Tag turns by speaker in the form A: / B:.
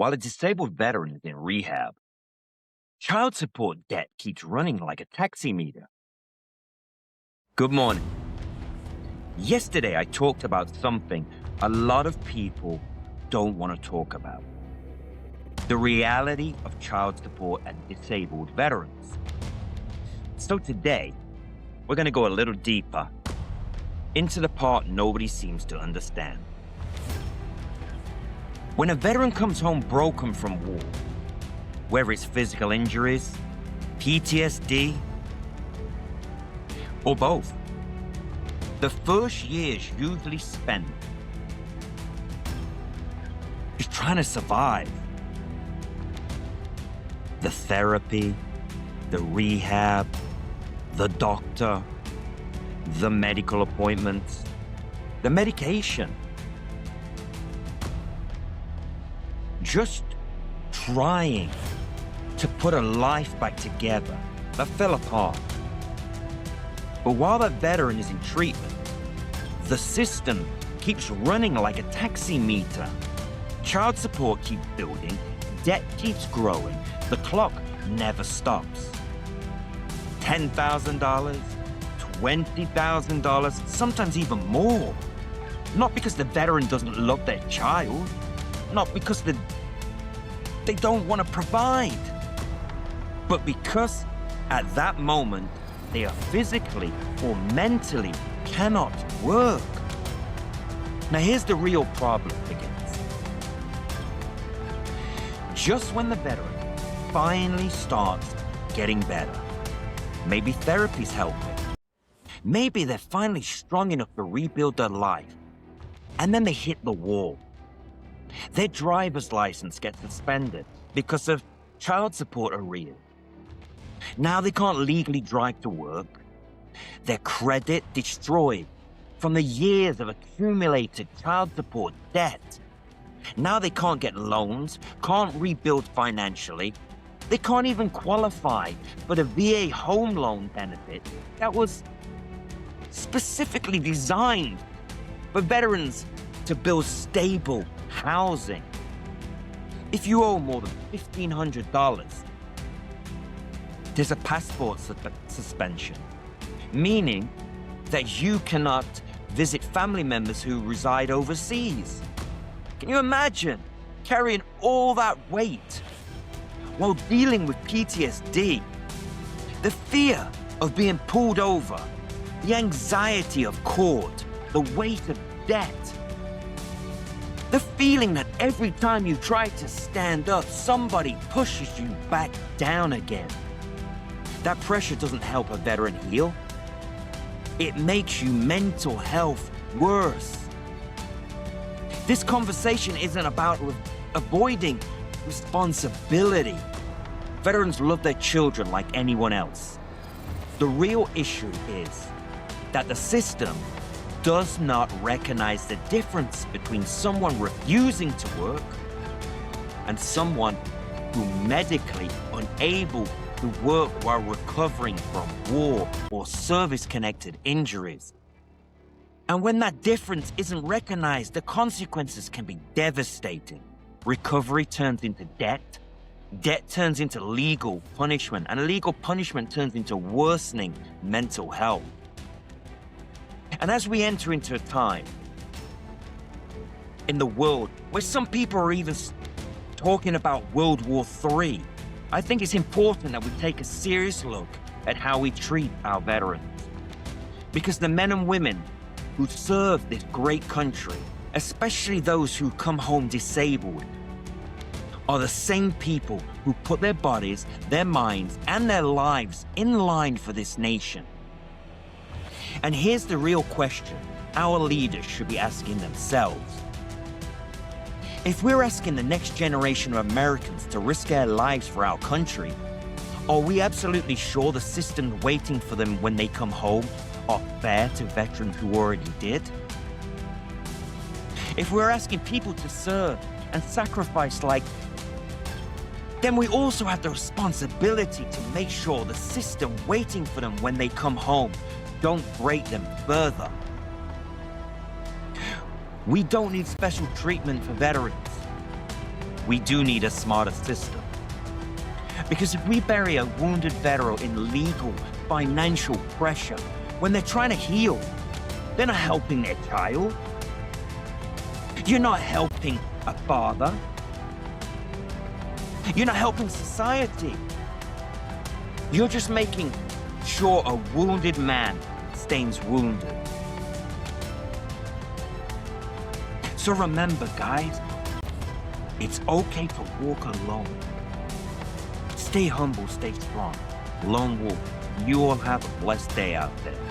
A: While a disabled veteran is in rehab, child support debt keeps running like a taxi meter. Good morning. Yesterday, I talked about something a lot of people don't want to talk about: the reality of child support and disabled veterans. So today, we're going to go a little deeper into the part nobody seems to understand. When a veteran comes home broken from war, whether it's physical injuries, PTSD, or both, the first year is usually spent just trying to survive. The therapy, the rehab, the doctor, the medical appointments, the medication. Just trying to put a life back together that fell apart. But while that veteran is in treatment, the system keeps running like a taxi meter. Child support keeps building, debt keeps growing, the clock never stops. $10,000, $20,000, sometimes even more. Not because the veteran doesn't love their child, not because they don't want to provide, but because at that moment they are physically or mentally cannot work. Now here's the real problem begins. Just when the veteran finally starts getting better, maybe therapy's helping, maybe they're finally strong enough to rebuild their life, and then they hit the wall. Their driver's license gets suspended because of child support arrears. Now they can't legally drive to work. Their credit destroyed from the years of accumulated child support debt. Now they can't get loans, can't rebuild financially. They can't even qualify for the VA home loan benefit that was specifically designed for veterans to build stable housing. If you owe more than $1,500, there's a passport suspension, meaning that you cannot visit family members who reside overseas. Can you imagine carrying all that weight while dealing with PTSD? The fear of being pulled over, the anxiety of court, the weight of debt. The feeling that every time you try to stand up, somebody pushes you back down again. That pressure doesn't help a veteran heal. It makes you mental health worse. This conversation isn't about avoiding responsibility. Veterans love their children like anyone else. The real issue is that the system does not recognize the difference between someone refusing to work and someone who medically unable to work while recovering from war or service-connected injuries. And when that difference isn't recognized, the consequences can be devastating. Recovery turns into debt, debt turns into legal punishment, and legal punishment turns into worsening mental health. And as we enter into a time in the world where some people are even talking about World War III, I think it's important that we take a serious look at how we treat our veterans. Because the men and women who serve this great country, especially those who come home disabled, are the same people who put their bodies, their minds, and their lives in line for this nation. And here's the real question our leaders should be asking themselves. If we're asking the next generation of Americans to risk their lives for our country, are we absolutely sure the systems waiting for them when they come home are fair to veterans who already did? If we're asking people to serve and sacrifice then we also have the responsibility to make sure the system waiting for them when they come home don't break them further. We don't need special treatment for veterans. we do need a smarter system. Because if we bury a wounded veteran in legal, financial pressure when they're trying to heal, they're not helping their child. You're not helping a father. You're not helping society. You're just making sure a wounded man stays wounded. So remember, guys, it's okay to walk alone. Stay humble, stay strong. Lone wolf. You all have a blessed day out there.